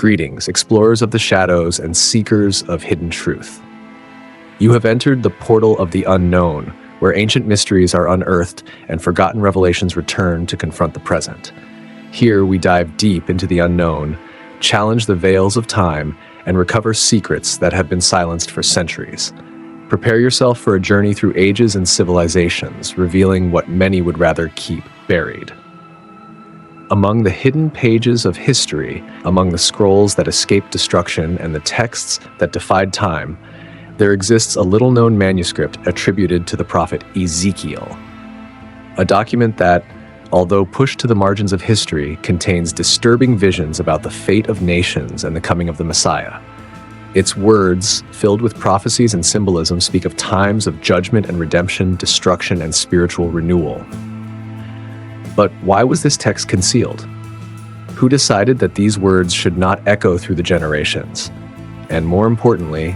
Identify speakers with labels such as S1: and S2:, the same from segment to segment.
S1: Greetings, explorers of the shadows and seekers of hidden truth. You have entered the portal of the unknown, where ancient mysteries are unearthed and forgotten revelations return to confront the present. Here we dive deep into the unknown, challenge the veils of time, and recover secrets that have been silenced for centuries. Prepare yourself for a journey through ages and civilizations, revealing what many would rather keep buried. Among the hidden pages of history, among the scrolls that escaped destruction and the texts that defied time, there exists a little-known manuscript attributed to the prophet Ezekiel. A document that, although pushed to the margins of history, contains disturbing visions about the fate of nations and the coming of the Messiah. Its words, filled with prophecies and symbolism, speak of times of judgment and redemption, destruction and spiritual renewal. But why was this text concealed? Who decided that these words should not echo through the generations? And more importantly,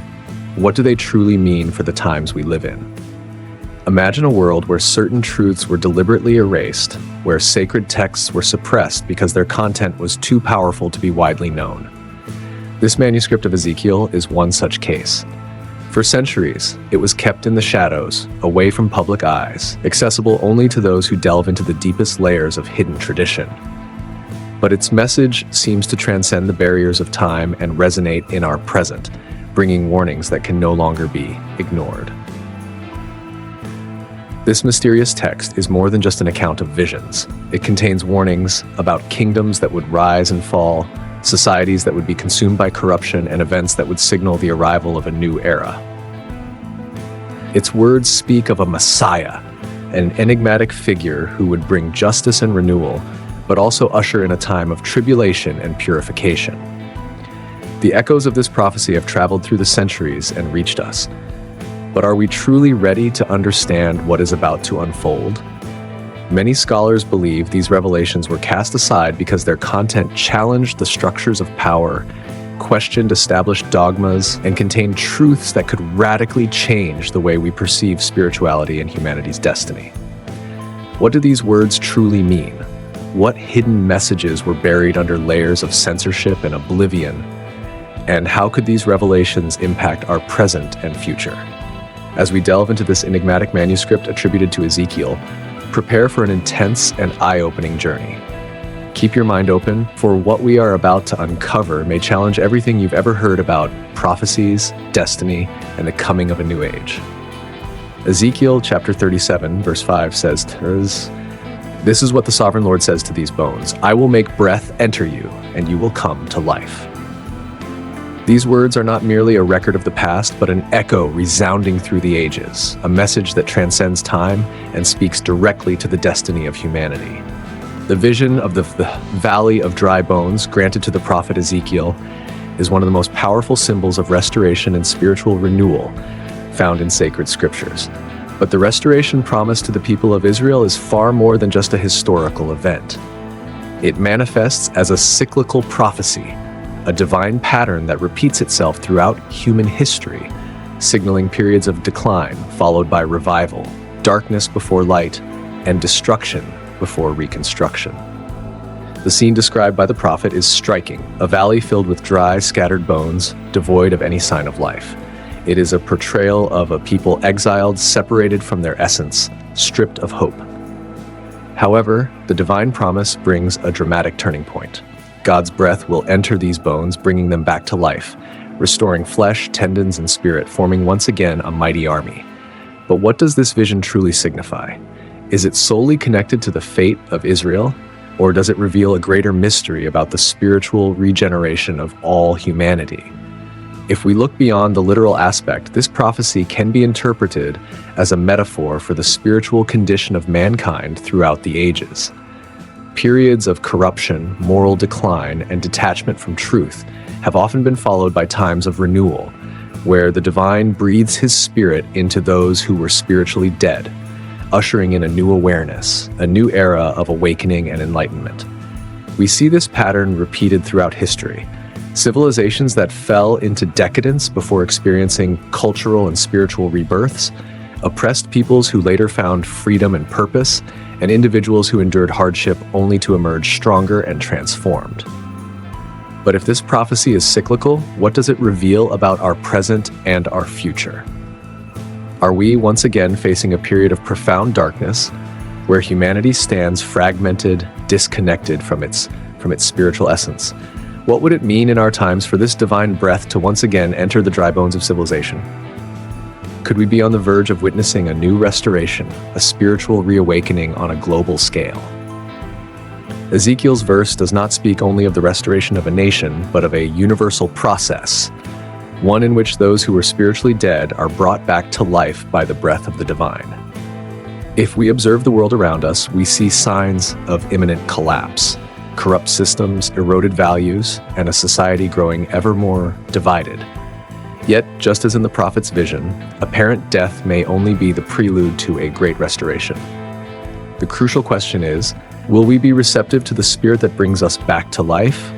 S1: what do they truly mean for the times we live in? Imagine a world where certain truths were deliberately erased, where sacred texts were suppressed because their content was too powerful to be widely known. This manuscript of Ezekiel is one such case. For centuries, it was kept in the shadows, away from public eyes, accessible only to those who delve into the deepest layers of hidden tradition. But its message seems to transcend the barriers of time and resonate in our present, bringing warnings that can no longer be ignored. This mysterious text is more than just an account of visions. It contains warnings about kingdoms that would rise and fall, societies that would be consumed by corruption, and events that would signal the arrival of a new era. Its words speak of a Messiah, an enigmatic figure who would bring justice and renewal, but also usher in a time of tribulation and purification. The echoes of this prophecy have traveled through the centuries and reached us. But are we truly ready to understand what is about to unfold? Many scholars believe these revelations were cast aside because their content challenged the structures of power, questioned established dogmas, and contained truths that could radically change the way we perceive spirituality and humanity's destiny. What do these words truly mean? What hidden messages were buried under layers of censorship and oblivion? And how could these revelations impact our present and future? As we delve into this enigmatic manuscript attributed to Ezekiel, prepare for an intense and eye-opening journey. Keep your mind open, for what we are about to uncover may challenge everything you've ever heard about prophecies, destiny, and the coming of a new age. Ezekiel chapter 37, verse 5 says, "This is what the sovereign Lord says to these bones, I will make breath enter you, and you will come to life." These words are not merely a record of the past, but an echo resounding through the ages, a message that transcends time and speaks directly to the destiny of humanity. The vision of the Valley of Dry Bones granted to the prophet Ezekiel is one of the most powerful symbols of restoration and spiritual renewal found in sacred scriptures. But the restoration promised to the people of Israel is far more than just a historical event. It manifests as a cyclical prophecy, a divine pattern that repeats itself throughout human history, signaling periods of decline followed by revival, darkness before light, and destruction before reconstruction. The scene described by the prophet is striking, a valley filled with dry, scattered bones, devoid of any sign of life. It is a portrayal of a people exiled, separated from their essence, stripped of hope. However, the divine promise brings a dramatic turning point. God's breath will enter these bones, bringing them back to life, restoring flesh, tendons, and spirit, forming once again a mighty army. But what does this vision truly signify? Is it solely connected to the fate of Israel, or does it reveal a greater mystery about the spiritual regeneration of all humanity? If we look beyond the literal aspect, this prophecy can be interpreted as a metaphor for the spiritual condition of mankind throughout the ages. Periods of corruption, moral decline, and detachment from truth have often been followed by times of renewal, where the divine breathes his spirit into those who were spiritually dead, ushering in a new awareness, a new era of awakening and enlightenment. We see this pattern repeated throughout history. Civilizations that fell into decadence before experiencing cultural and spiritual rebirths, oppressed peoples who later found freedom and purpose, and individuals who endured hardship only to emerge stronger and transformed. But if this prophecy is cyclical, what does it reveal about our present and our future? Are we once again facing a period of profound darkness where humanity stands fragmented, disconnected from its spiritual essence? What would it mean in our times for this divine breath to once again enter the dry bones of civilization? Could we be on the verge of witnessing a new restoration, a spiritual reawakening on a global scale? Ezekiel's verse does not speak only of the restoration of a nation, but of a universal process, one in which those who were spiritually dead are brought back to life by the breath of the divine. If we observe the world around us, we see signs of imminent collapse, corrupt systems, eroded values, and a society growing ever more divided. Yet, just as in the prophet's vision, apparent death may only be the prelude to a great restoration. The crucial question is, will we be receptive to the spirit that brings us back to life,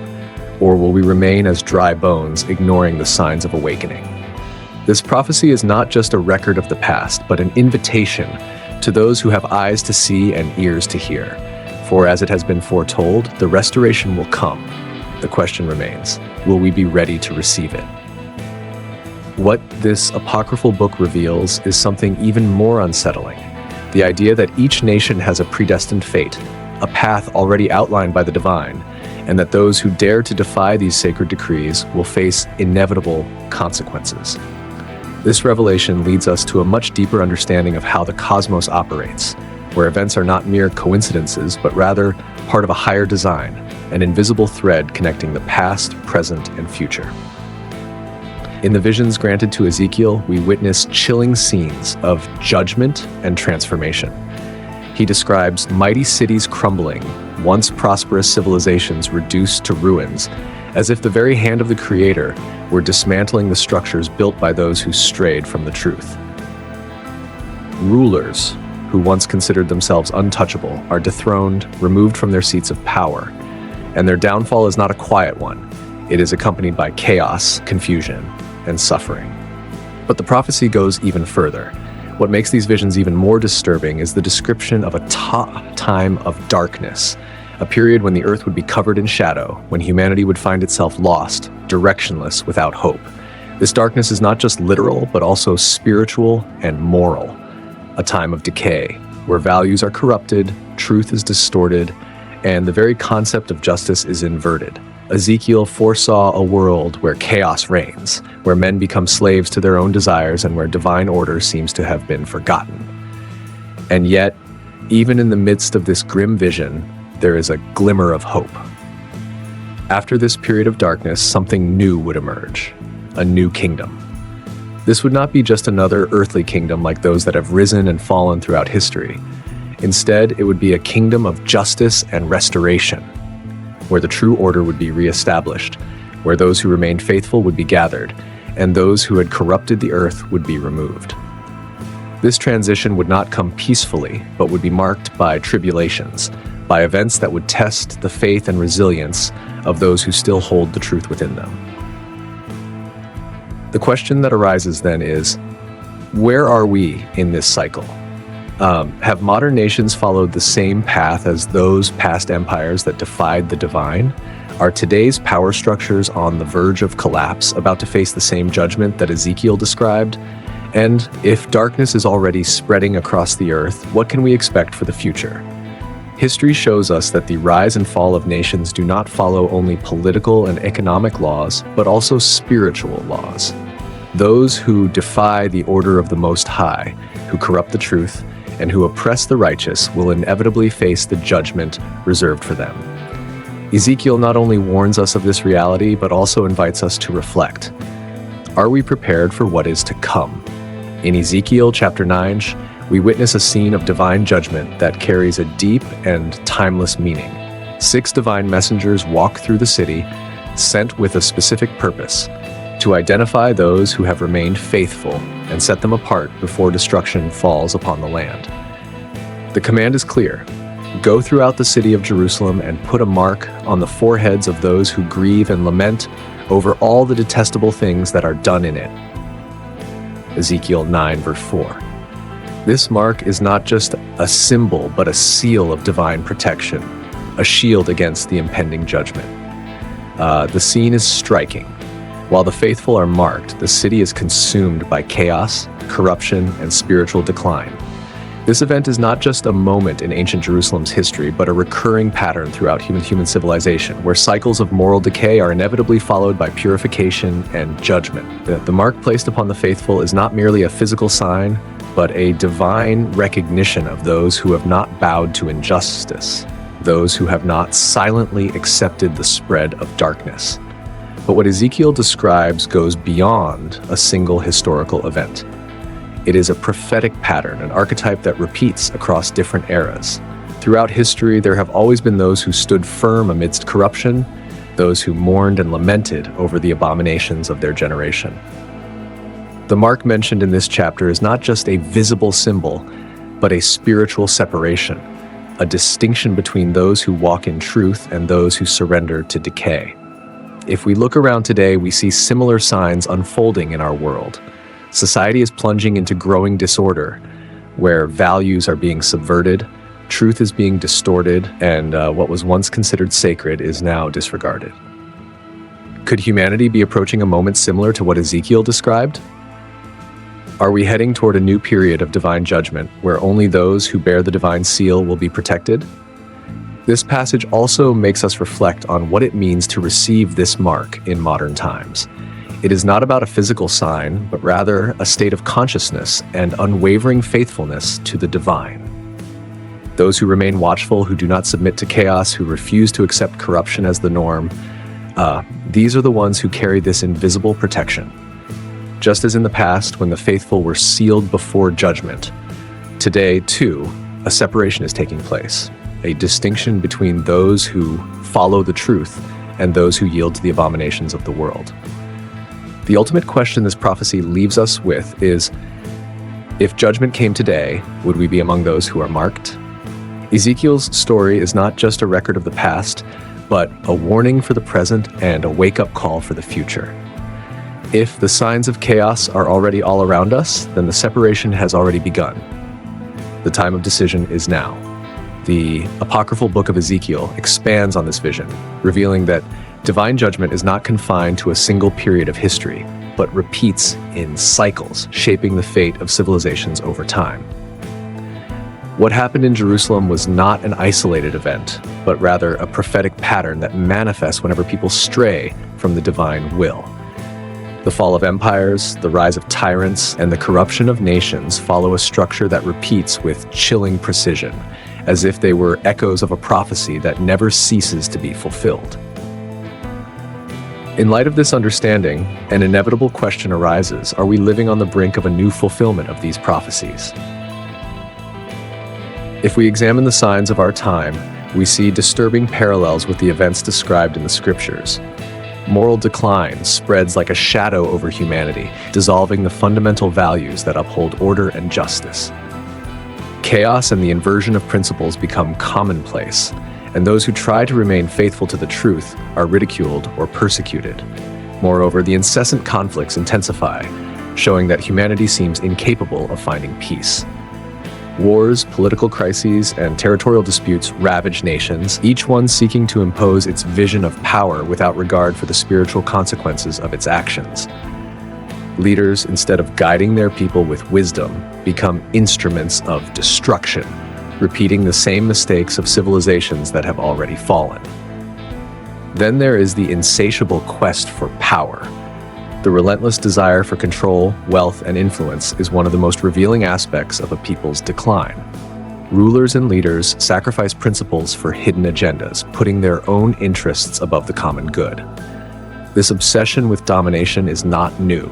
S1: or will we remain as dry bones, ignoring the signs of awakening? This prophecy is not just a record of the past, but an invitation to those who have eyes to see and ears to hear. For as it has been foretold, the restoration will come. The question remains, will we be ready to receive it? What this apocryphal book reveals is something even more unsettling. The idea that each nation has a predestined fate, a path already outlined by the divine, and that those who dare to defy these sacred decrees will face inevitable consequences. This revelation leads us to a much deeper understanding of how the cosmos operates, where events are not mere coincidences, but rather part of a higher design, an invisible thread connecting the past, present, and future. In the visions granted to Ezekiel, we witness chilling scenes of judgment and transformation. He describes mighty cities crumbling, once prosperous civilizations reduced to ruins, as if the very hand of the Creator were dismantling the structures built by those who strayed from the truth. Rulers, who once considered themselves untouchable, are dethroned, removed from their seats of power, and their downfall is not a quiet one. It is accompanied by chaos, confusion, and suffering. But the prophecy goes even further. What makes these visions even more disturbing is the description of a time of darkness, a period when the earth would be covered in shadow, when humanity would find itself lost, directionless, without hope. This darkness is not just literal, but also spiritual and moral. A time of decay, where values are corrupted, truth is distorted, and the very concept of justice is inverted. Ezekiel foresaw a world where chaos reigns, where men become slaves to their own desires, and where divine order seems to have been forgotten. And yet, even in the midst of this grim vision, there is a glimmer of hope. After this period of darkness, something new would emerge, a new kingdom. This would not be just another earthly kingdom like those that have risen and fallen throughout history. Instead, it would be a kingdom of justice and restoration, where the true order would be reestablished, where those who remained faithful would be gathered, and those who had corrupted the earth would be removed. This transition would not come peacefully, but would be marked by tribulations, by events that would test the faith and resilience of those who still hold the truth within them. The question that arises then is, where are we in this cycle? Have modern nations followed the same path as those past empires that defied the divine? Are today's power structures on the verge of collapse, about to face the same judgment that Ezekiel described? And if darkness is already spreading across the earth, what can we expect for the future? History shows us that the rise and fall of nations do not follow only political and economic laws, but also spiritual laws. Those who defy the order of the Most High, who corrupt the truth, and who oppress the righteous will inevitably face the judgment reserved for them. Ezekiel not only warns us of this reality, but also invites us to reflect. Are we prepared for what is to come? In Ezekiel chapter 9, we witness a scene of divine judgment that carries a deep and timeless meaning. 6 divine messengers walk through the city, sent with a specific purpose, to identify those who have remained faithful and set them apart before destruction falls upon the land. The command is clear. Go throughout the city of Jerusalem and put a mark on the foreheads of those who grieve and lament over all the detestable things that are done in it. Ezekiel 9 verse 4. This mark is not just a symbol, but a seal of divine protection, a shield against the impending judgment. The scene is striking. While the faithful are marked, the city is consumed by chaos, corruption, and spiritual decline. This event is not just a moment in ancient Jerusalem's history, but a recurring pattern throughout human civilization, where cycles of moral decay are inevitably followed by purification and judgment. The mark placed upon the faithful is not merely a physical sign, but a divine recognition of those who have not bowed to injustice, those who have not silently accepted the spread of darkness. But what Ezekiel describes goes beyond a single historical event. It is a prophetic pattern, an archetype that repeats across different eras. Throughout history, there have always been those who stood firm amidst corruption, those who mourned and lamented over the abominations of their generation. The mark mentioned in this chapter is not just a visible symbol, but a spiritual separation, a distinction between those who walk in truth and those who surrender to decay. If we look around today, we see similar signs unfolding in our world. Society is plunging into growing disorder, where values are being subverted, truth is being distorted, and what was once considered sacred is now disregarded. Could humanity be approaching a moment similar to what Ezekiel described? Are we heading toward a new period of divine judgment, where only those who bear the divine seal will be protected? This passage also makes us reflect on what it means to receive this mark in modern times. It is not about a physical sign, but rather a state of consciousness and unwavering faithfulness to the divine. Those who remain watchful, who do not submit to chaos, who refuse to accept corruption as the norm, these are the ones who carry this invisible protection. Just as in the past, when the faithful were sealed before judgment, today, too, a separation is taking place, a distinction between those who follow the truth and those who yield to the abominations of the world. The ultimate question this prophecy leaves us with is, if judgment came today, would we be among those who are marked? Ezekiel's story is not just a record of the past, but a warning for the present and a wake-up call for the future. If the signs of chaos are already all around us, then the separation has already begun. The time of decision is now. The Apocryphal Book of Ezekiel expands on this vision, revealing that divine judgment is not confined to a single period of history, but repeats in cycles, shaping the fate of civilizations over time. What happened in Jerusalem was not an isolated event, but rather a prophetic pattern that manifests whenever people stray from the divine will. The fall of empires, the rise of tyrants, and the corruption of nations follow a structure that repeats with chilling precision, as if they were echoes of a prophecy that never ceases to be fulfilled. In light of this understanding, an inevitable question arises: are we living on the brink of a new fulfillment of these prophecies? If we examine the signs of our time, we see disturbing parallels with the events described in the scriptures. Moral decline spreads like a shadow over humanity, dissolving the fundamental values that uphold order and justice. Chaos and the inversion of principles become commonplace, and those who try to remain faithful to the truth are ridiculed or persecuted. Moreover, the incessant conflicts intensify, showing that humanity seems incapable of finding peace. Wars, political crises, and territorial disputes ravage nations, each one seeking to impose its vision of power without regard for the spiritual consequences of its actions. Leaders, instead of guiding their people with wisdom, become instruments of destruction, repeating the same mistakes of civilizations that have already fallen. Then there is the insatiable quest for power. The relentless desire for control, wealth, and influence is one of the most revealing aspects of a people's decline. Rulers and leaders sacrifice principles for hidden agendas, putting their own interests above the common good. This obsession with domination is not new.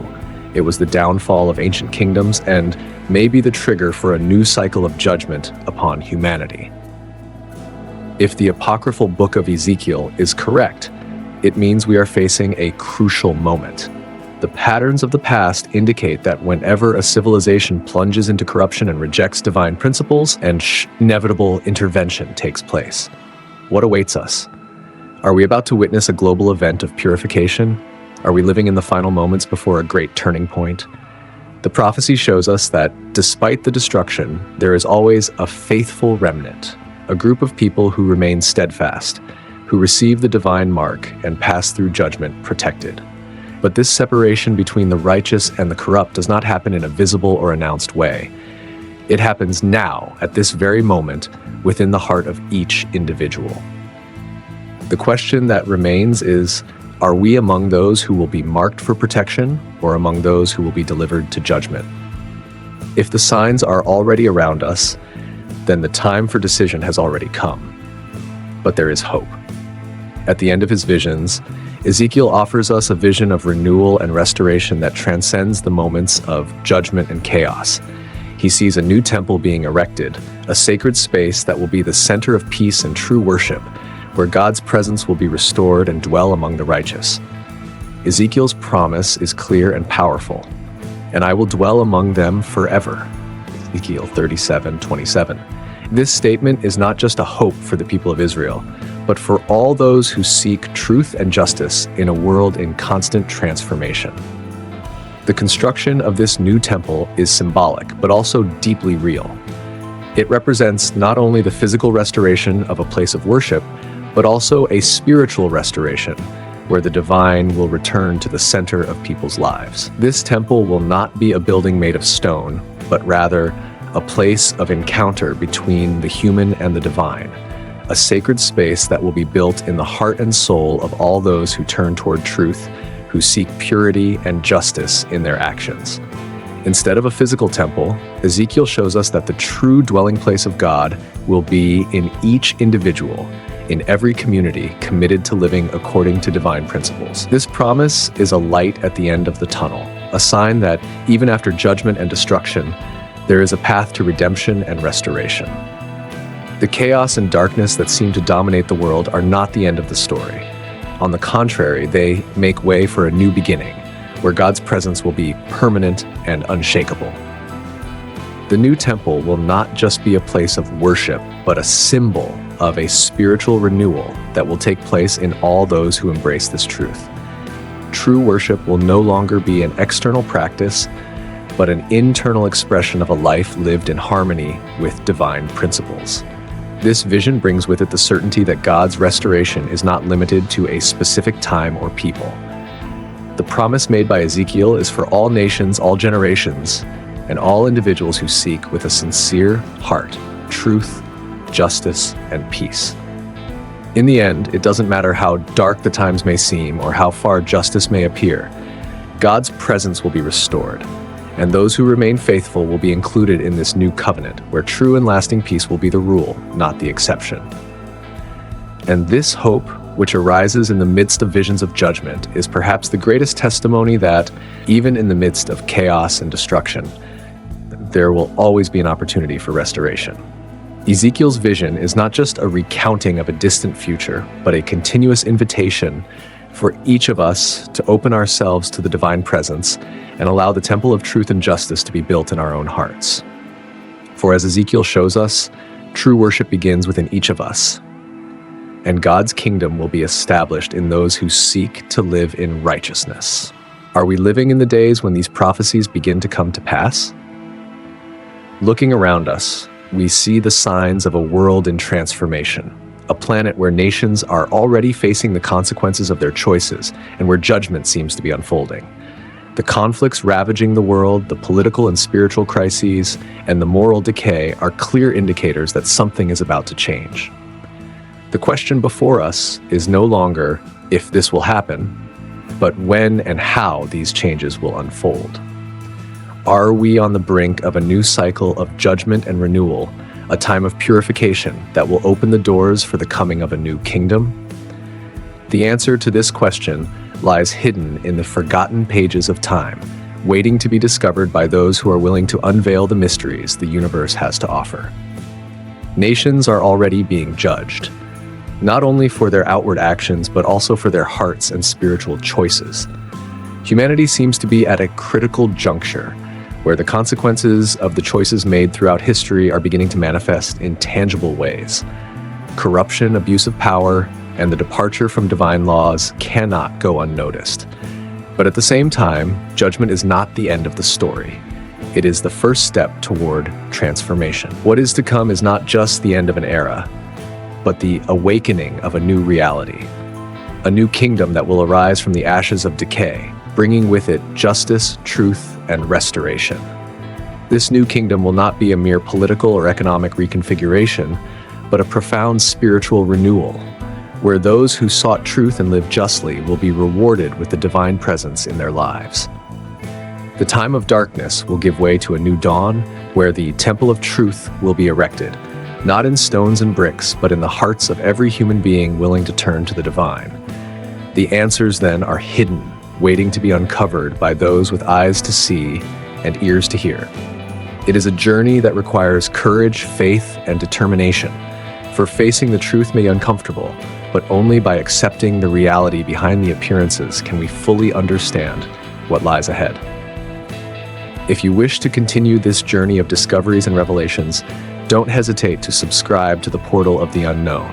S1: It was the downfall of ancient kingdoms and may be the trigger for a new cycle of judgment upon humanity. If the Apocryphal Book of Ezekiel is correct, it means we are facing a crucial moment. The patterns of the past indicate that whenever a civilization plunges into corruption and rejects divine principles, an inevitable intervention takes place. What awaits us? Are we about to witness a global event of purification? Are we living in the final moments before a great turning point? The prophecy shows us that, despite the destruction, there is always a faithful remnant, a group of people who remain steadfast, who receive the divine mark and pass through judgment protected. But this separation between the righteous and the corrupt does not happen in a visible or announced way. It happens now, at this very moment, within the heart of each individual. The question that remains is, are we among those who will be marked for protection, or among those who will be delivered to judgment? If the signs are already around us, then the time for decision has already come. But there is hope. At the end of his visions, Ezekiel offers us a vision of renewal and restoration that transcends the moments of judgment and chaos. He sees a new temple being erected, a sacred space that will be the center of peace and true worship, where God's presence will be restored and dwell among the righteous. Ezekiel's promise is clear and powerful, and I will dwell among them forever. Ezekiel 37:27. This statement is not just a hope for the people of Israel, but for all those who seek truth and justice in a world in constant transformation. The construction of this new temple is symbolic, but also deeply real. It represents not only the physical restoration of a place of worship, but also a spiritual restoration, where the divine will return to the center of people's lives. This temple will not be a building made of stone, but rather a place of encounter between the human and the divine, a sacred space that will be built in the heart and soul of all those who turn toward truth, who seek purity and justice in their actions. Instead of a physical temple, Ezekiel shows us that the true dwelling place of God will be in each individual, in every community committed to living according to divine principles. This promise is a light at the end of the tunnel, a sign that even after judgment and destruction, there is a path to redemption and restoration. The chaos and darkness that seem to dominate the world are not the end of the story. On the contrary, they make way for a new beginning, where God's presence will be permanent and unshakable. The new temple will not just be a place of worship, but a symbol of a spiritual renewal that will take place in all those who embrace this truth. True worship will no longer be an external practice, but an internal expression of a life lived in harmony with divine principles. This vision brings with it the certainty that God's restoration is not limited to a specific time or people. The promise made by Ezekiel is for all nations, all generations, and all individuals who seek with a sincere heart truth, justice, and peace. In the end, it doesn't matter how dark the times may seem or how far justice may appear, God's presence will be restored, and those who remain faithful will be included in this new covenant, where true and lasting peace will be the rule, not the exception. And this hope, which arises in the midst of visions of judgment, is perhaps the greatest testimony that, even in the midst of chaos and destruction, there will always be an opportunity for restoration. Ezekiel's vision is not just a recounting of a distant future, but a continuous invitation for each of us to open ourselves to the divine presence and allow the temple of truth and justice to be built in our own hearts. For as Ezekiel shows us, true worship begins within each of us, and God's kingdom will be established in those who seek to live in righteousness. Are we living in the days when these prophecies begin to come to pass? Looking around us, we see the signs of a world in transformation, a planet where nations are already facing the consequences of their choices and where judgment seems to be unfolding. The conflicts ravaging the world, the political and spiritual crises, and the moral decay are clear indicators that something is about to change. The question before us is no longer if this will happen, but when and how these changes will unfold. Are we on the brink of a new cycle of judgment and renewal, a time of purification that will open the doors for the coming of a new kingdom? The answer to this question lies hidden in the forgotten pages of time, waiting to be discovered by those who are willing to unveil the mysteries the universe has to offer. Nations are already being judged, not only for their outward actions, but also for their hearts and spiritual choices. Humanity seems to be at a critical juncture, where the consequences of the choices made throughout history are beginning to manifest in tangible ways. Corruption, abuse of power, and the departure from divine laws cannot go unnoticed. But at the same time, judgment is not the end of the story. It is the first step toward transformation. What is to come is not just the end of an era, but the awakening of a new reality. A new kingdom that will arise from the ashes of decay, bringing with it justice, truth, and restoration. This new kingdom will not be a mere political or economic reconfiguration, but a profound spiritual renewal, where those who sought truth and lived justly will be rewarded with the divine presence in their lives. The time of darkness will give way to a new dawn, where the temple of truth will be erected, not in stones and bricks, but in the hearts of every human being willing to turn to the divine. The answers then are hidden, waiting to be uncovered by those with eyes to see and ears to hear. It is a journey that requires courage, faith, and determination, for facing the truth may be uncomfortable, but only by accepting the reality behind the appearances can we fully understand what lies ahead. If you wish to continue this journey of discoveries and revelations, don't hesitate to subscribe to the Portal of the Unknown.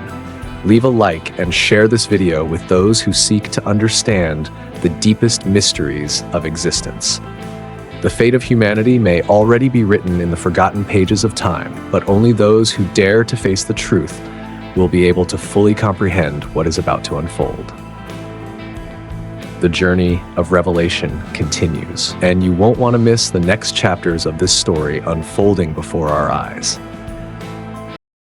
S1: Leave a like and share this video with those who seek to understand the deepest mysteries of existence. The fate of humanity may already be written in the forgotten pages of time, but only those who dare to face the truth will be able to fully comprehend what is about to unfold. The journey of revelation continues, and you won't want to miss the next chapters of this story unfolding before our eyes.